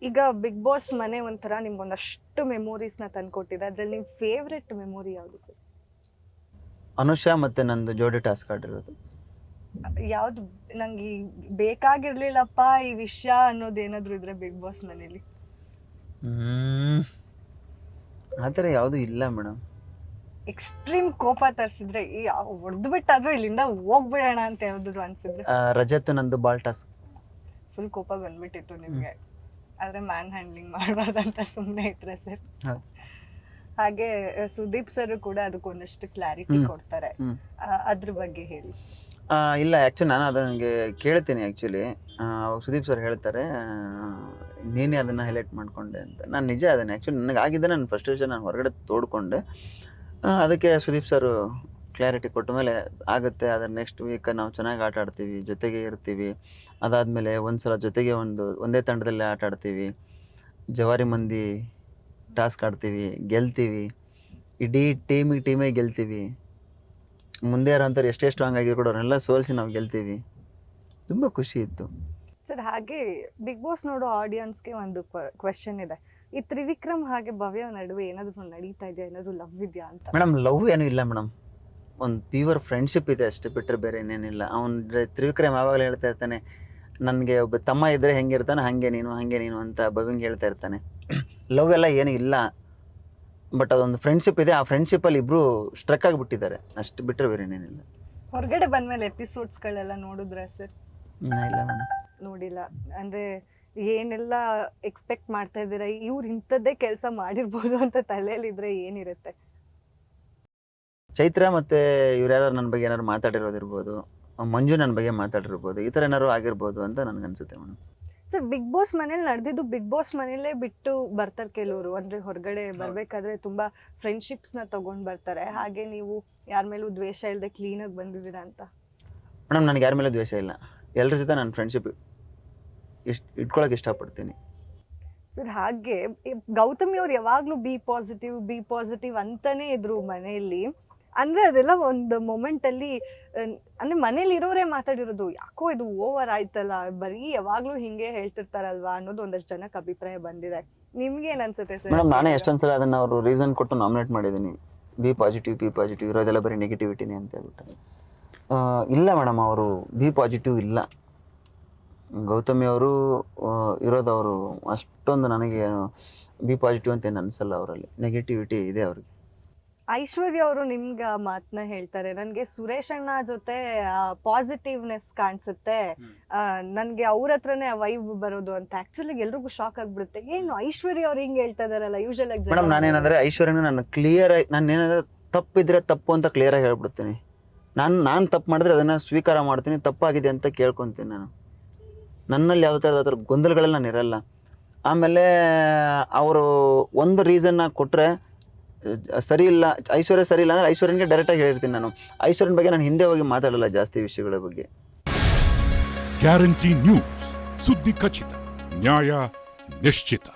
ಈಗ big boss ಮನೆ ಒಂಥರ ನಿಮ್ಗೊಂದಷ್ಟು ಮೆಮೊರೀಸ್ನ ತಂದ್ಕೊಟ್ಟಿದೆ. ಅದ್ರಲ್ಲಿ ನಿಮ್ ಫೇವ್ರೆಟ್ ಮೆಮೊರಿ ಯಾವುದು ಸರ್? ಅನುಷಾ ಮತ್ತೆ ನಂದು ಜೋಡಿ ಟಾಸ್ಕ್ ಆಡಿರೋದು. ಯಾವ್ದು ನಂಗೆ ಬೇಕಾಗಿರ್ಲಿಲ್ಲಪ್ಪ ಈ ವಿಷಯ ಅನ್ನೋದು ಏನಾದ್ರು ಇದ್ರೆ ಬಿಗ್ ಬಾಸ್ ಮನೇಲಿ? ಆ ಥರ ಯಾವುದೂ ಇಲ್ಲ ಮೇಡಮ್. ಎಕ್ಸ್ಟ್ರೀಮ್ ಕೋಪ ತರಿಸಿದ್ರೆ ಹೊಡೆದು ಬಿಟ್ಟಾದ್ರೂ ಇಲ್ಲಿಂದ ಹೋಗ್ಬಿಡೋಣ ಅಂತ ಯಾವ್ದಾದ್ರು ಅನ್ಸಿದ್ರೆ? ರಜತ್ ನಂದು ಬಾಲ್ ಟಾಸ್ಕ್. ಫುಲ್ ಕೋಪ ಬಂದ್ಬಿಟ್ಟಿತ್ತು ನಿಮ್ಗೆ, ಆದ್ರೆ ಮ್ಯಾನ್ ಹ್ಯಾಂಡ್ಲಿಂಗ್ ಮಾಡಬಾರ್ದಂತ ಸುಮ್ಮನೆ ಇದ್ರೆ ಸರ್. ಹಾಗೆ ಸುದೀಪ್ ಸರ್ ಕೂಡ ಅದಕ್ಕೊಂದಷ್ಟು ಕ್ಲಾರಿಟಿ ಕೊಡ್ತಾರೆ, ಅದ್ರ ಬಗ್ಗೆ ಹೇಳಿ. ಇಲ್ಲ ಆ್ಯಕ್ಚುಲಿ ನಾನು ಅದಕ್ಕೆ ಕೇಳ್ತೀನಿ. ಆ್ಯಕ್ಚುಲಿ ಅವಾಗ ಸುದೀಪ್ ಸರ್ ಹೇಳ್ತಾರೆ ನೀನೇ ಅದನ್ನು ಹೈಲೈಟ್ ಮಾಡಿಕೊಂಡೆ ಅಂತ. ನಾನು ನಿಜ ಅದನ್ನು ಆ್ಯಕ್ಚುಲಿ ನನಗಾಗಿದ್ದೆ, ನನ್ನ ಫ್ರಸ್ಟ್ರೇಷನ್ ನಾನು ಹೊರಗಡೆ ತೋಡ್ಕೊಂಡೆ. ಅದಕ್ಕೆ ಸುದೀಪ್ ಸರ್ ಕ್ಲಾರಿಟಿ ಕೊಟ್ಟ ಮೇಲೆ ಆಗುತ್ತೆ, ಅದರ ನೆಕ್ಸ್ಟ್ ವೀಕ್ ನಾವು ಚೆನ್ನಾಗಿ ಆಟ ಆಡ್ತೀವಿ, ಜೊತೆಗೆ ಇರ್ತೀವಿ. ಅದಾದಮೇಲೆ ಒಂದು ಸಲ ಜೊತೆಗೆ ಒಂದೇ ತಂಡದಲ್ಲಿ ಆಟ ಆಡ್ತೀವಿ, ಜವಾರಿ ಮಂದಿ ಟಾಸ್ಕ್ ಆಡ್ತೀವಿ, ಗೆಲ್ತೀವಿ, ಇಡೀ ಟೀಮೇ ಗೆಲ್ತೀವಿ. ಮುಂದೆ ಇರೋಂಥವ್ರು ಎಷ್ಟೇ ಸ್ಟ್ರಾಂಗ್ ಆಗಿರ್ಕೊಡು ಅವ್ರನ್ನೆಲ್ಲ ಸೋಲಿಸಿ ನಾವು ಗೆಲ್ತೀವಿ. ತುಂಬ ಖುಷಿ ಇತ್ತು ಸರ್. ಹಾಗೆ ಬಿಗ್ ಬಾಸ್ ನೋಡೋ ಆಡಿಯನ್ಸ್ಗೆ ಒಂದು ಕ್ವೆಶನ್ ಇದೆ, ಈ ತ್ರಿವಿಕ್ರಮ್ ಹಾಗೆ ಭವ್ಯ ನಡುವೆ ಏನಾದ್ರು ನಡೀತಾ ಇದೆಯಾ, ಏನಾದ್ರು ಲವ್ ಇದೆಯಾ ಅಂತ? ಮೇಡಮ್ ಲವ್ ಏನೂ ಇಲ್ಲ ಮೇಡಮ್, ಒಂದು ಪ್ಯೂರ್ ಫ್ರೆಂಡ್ಶಿಪ್ ಇದೆ ಅಷ್ಟೇ, ಬಿಟ್ಟರೆ ಬೇರೆ ಏನೇನಿಲ್ಲ. ತ್ರಿವಿಕ್ರಮ್ ಯಾವಾಗಲೂ ಹೇಳ್ತಾ ಇರ್ತಾನೆ, ನನಗೆ ಒಬ್ಬ ತಮ್ಮ ಇದ್ದರೆ ಹೆಂಗಿರ್ತಾನೆ ಹಾಗೆ ನೀನು ಅಂತ ಭವ್ಯಂಗೆ ಹೇಳ್ತಾ ಇರ್ತಾನೆ. ಲವ್ ಎಲ್ಲ ಏನೂ ಇಲ್ಲ, ಬಟ್ ಅದೊಂದು ಫ್ರೆಂಡ್ಶಿಪ್ ಇದೆ. ಆ ಫ್ರೆಂಡ್ಶಿಪ್ಪಲ್ಲಿ ಇಬ್ಬರು ಸ್ಟ್ರಕ್ ಆಗಿಬಿಟ್ಟಿದ್ದಾರೆ, ಅಷ್ಟು ಬಿಟ್ಟರೆ ಬೇರೆ ಏನೇನಿಲ್ಲ. ಹೊರಗಡೆ ಬಂದಮೇಲೆ ಎಪಿಸೋಡ್ಸ್ಗಳೆಲ್ಲ ನೋಡಿದ್ರೆ ಸರ್? ಇಲ್ಲ ಮೇಡಮ್, ನೋಡಿಲ್ಲ. ಅಂದರೆ ಏನೆಲ್ಲ ಎಕ್ಸ್ಪೆಕ್ಟ್ ಮಾಡ್ತಾ ಇದ್ದೀರಾ, ಇವ್ರು ಇಂಥದ್ದೇ ಕೆಲಸ ಮಾಡಿರ್ಬೋದು ಅಂತ ತಲೆಯಲ್ಲಿದ್ರೆ ಏನಿರುತ್ತೆ? ಚೈತ್ರ ಮತ್ತು ಇವ್ರು ಯಾರು ನನ್ನ ಬಗ್ಗೆ ಏನಾದ್ರು ಮಾತಾಡಿರೋದಿರ್ಬೋದು, ಮಂಜು ನನ್ನ ಬಗ್ಗೆ ಮಾತಾಡಿರ್ಬೋದು, ಈ ಥರ ಏನಾದ್ರು ಆಗಿರ್ಬೋದು ಅಂತ ನನಗನ್ಸುತ್ತೆ ಮೇಡಮ್. ಸರ್, ಬಿಗ್ ಬಾಸ್ ಮನೇಲಿ ನಡೆದಿದ್ದು ಬಿಗ್ ಬಾಸ್ ಮನೇಲೇ ಬಿಟ್ಟು ಬರ್ತಾರೆ ಕೆಲವರು. ಅಂದರೆ ಹೊರಗಡೆ ಬರಬೇಕಾದ್ರೆ ತುಂಬ ಫ್ರೆಂಡ್ಶಿಪ್ಸ್ನ ತೊಗೊಂಡು ಬರ್ತಾರೆ. ಹಾಗೆ ನೀವು ಯಾರ ಮೇಲೂ ದ್ವೇಷ ಇಲ್ಲದೆ ಕ್ಲೀನಾಗಿ ಬಂದಿದ್ದೀರಾ ಅಂತ? ಮೇಡಮ್ ನನಗೆ ಯಾರ ಮೇಲೂ ದ್ವೇಷ ಇಲ್ಲ, ಎಲ್ಲರ ಜೊತೆ ನಾನು ಫ್ರೆಂಡ್ಶಿಪ್ ಇಟ್ಕೊಳಕ್ಕೆ ಇಷ್ಟಪಡ್ತೀನಿ. ಸರ್, ಹಾಗೆ ಗೌತಮಿ ಅವ್ರು ಯಾವಾಗಲೂ ಬಿ ಪಾಸಿಟಿವ್ ಅಂತಾನೇ ಇದ್ರು ಮನೆಯಲ್ಲಿ. ಅಂದರೆ ಅದೆಲ್ಲ ಒಂದು ಮೊಮೆಂಟಲ್ಲಿ, ಅಂದರೆ ಮನೇಲಿ ಇರೋರೇ ಮಾತಾಡಿರೋದು, ಯಾಕೋ ಇದು ಓವರ್ ಆಯ್ತಲ್ಲ, ಬರೀ ಯಾವಾಗಲೂ ಹಿಂಗೆ ಹೇಳ್ತಿರ್ತಾರಲ್ವಾ ಅನ್ನೋದು ಒಂದಷ್ಟು ಜನಕ್ಕೆ ಅಭಿಪ್ರಾಯ ಬಂದಿದೆ. ನಿಮ್ಗೆ ಏನು ಅನ್ಸುತ್ತೆ ಸರ್? ಮೇಡಮ್ ನಾನೇ ಎಷ್ಟೊಂದು ಸಲ ಅದನ್ನು ಅವರು ರೀಸನ್ ಕೊಟ್ಟು ನಾಮಿನೇಟ್ ಮಾಡಿದ್ದೀನಿ, ಬಿ ಪಾಸಿಟಿವ್ ಇರೋದೆಲ್ಲ ಬರೀ ನೆಗೆಟಿವಿಟಿನೇ ಅಂತ ಹೇಳ್ಬಿಟ್ಟು. ಇಲ್ಲ ಮೇಡಮ್, ಅವರು ಬಿ ಪಾಸಿಟಿವ್ ಇಲ್ಲ. ಗೌತಮಿ ಅವರು ಇರೋದವರು ಅಷ್ಟೊಂದು ನನಗೆ ಬಿ ಪಾಸಿಟಿವ್ ಅಂತ ಏನು ಅನಿಸಲ್ಲ, ಅವರಲ್ಲಿ ನೆಗೆಟಿವಿಟಿ ಇದೆ ಅವ್ರಿಗೆ. ಐಶ್ವರ್ಯ ಅವರು ನಿಮ್ಗೆ ಮಾತನ್ನ ಹೇಳ್ತಾರೆ, ನನಗೆ ಸುರೇಶ್ ಅಣ್ಣ ಜೊತೆ ಪಾಸಿಟಿವ್ನೆಸ್ ಕಾಣಿಸುತ್ತೆ, ನನಗೆ ಅವ್ರ ಹತ್ರನೇ ಆ ವೈಬ್ ಬರೋದು ಅಂತ. ಆಕ್ಚುಲಿ ಎಲ್ರಿಗೂ ಶಾಕ್ ಆಗ್ಬಿಡುತ್ತೆ, ಏನು ಐಶ್ವರ್ಯ ಅವ್ರು ಹಿಂಗೆ ಹೇಳ್ತಾ ಇದಾರಲ್ಲ ಯೂಶಲ್ ಆಗಿ. ಮೇಡಮ್ ನಾನೇನಂದ್ರೆ ಐಶ್ವರ್ಯನ ನಾನು ಕ್ಲಿಯರಾಗಿ, ನಾನು ಏನಾದ್ರೆ ತಪ್ಪಿದ್ರೆ ತಪ್ಪು ಅಂತ ಕ್ಲಿಯರಾಗಿ ಹೇಳ್ಬಿಡ್ತೀನಿ. ನಾನು ತಪ್ಪು ಮಾಡಿದ್ರೆ ಅದನ್ನು ಸ್ವೀಕಾರ ಮಾಡ್ತೀನಿ, ತಪ್ಪಾಗಿದೆ ಅಂತ ಕೇಳ್ಕೊತೀನಿ. ನನ್ನಲ್ಲಿ ಯಾವುದೇ ಥರದ ಗೊಂದಲಗಳೆಲ್ಲ ನಾನು ಇರಲ್ಲ. ಆಮೇಲೆ ಅವರು ಒಂದು ರೀಸನ್ನ ಕೊಟ್ಟರೆ ಸರಿ ಇಲ್ಲ, ಐಶ್ವರ್ಯ ಸರಿ ಇಲ್ಲ ಅಂದರೆ ಐಶ್ವರ್ಯನಿಗೆ ಡೈರೆಕ್ಟಾಗಿ ಹೇಳಿರ್ತೀನಿ. ನಾನು ಐಶ್ವರ್ಯನ ಬಗ್ಗೆ ನಾನು ಹಿಂದೆ ಹೋಗಿ ಮಾತಾಡಲ್ಲ ಜಾಸ್ತಿ ವಿಷಯಗಳ ಬಗ್ಗೆ. ಗ್ಯಾರಂಟಿ ನ್ಯೂಸ್, ಸುದ್ದಿ ಖಚಿತ, ನ್ಯಾಯ ನಿಶ್ಚಿತ.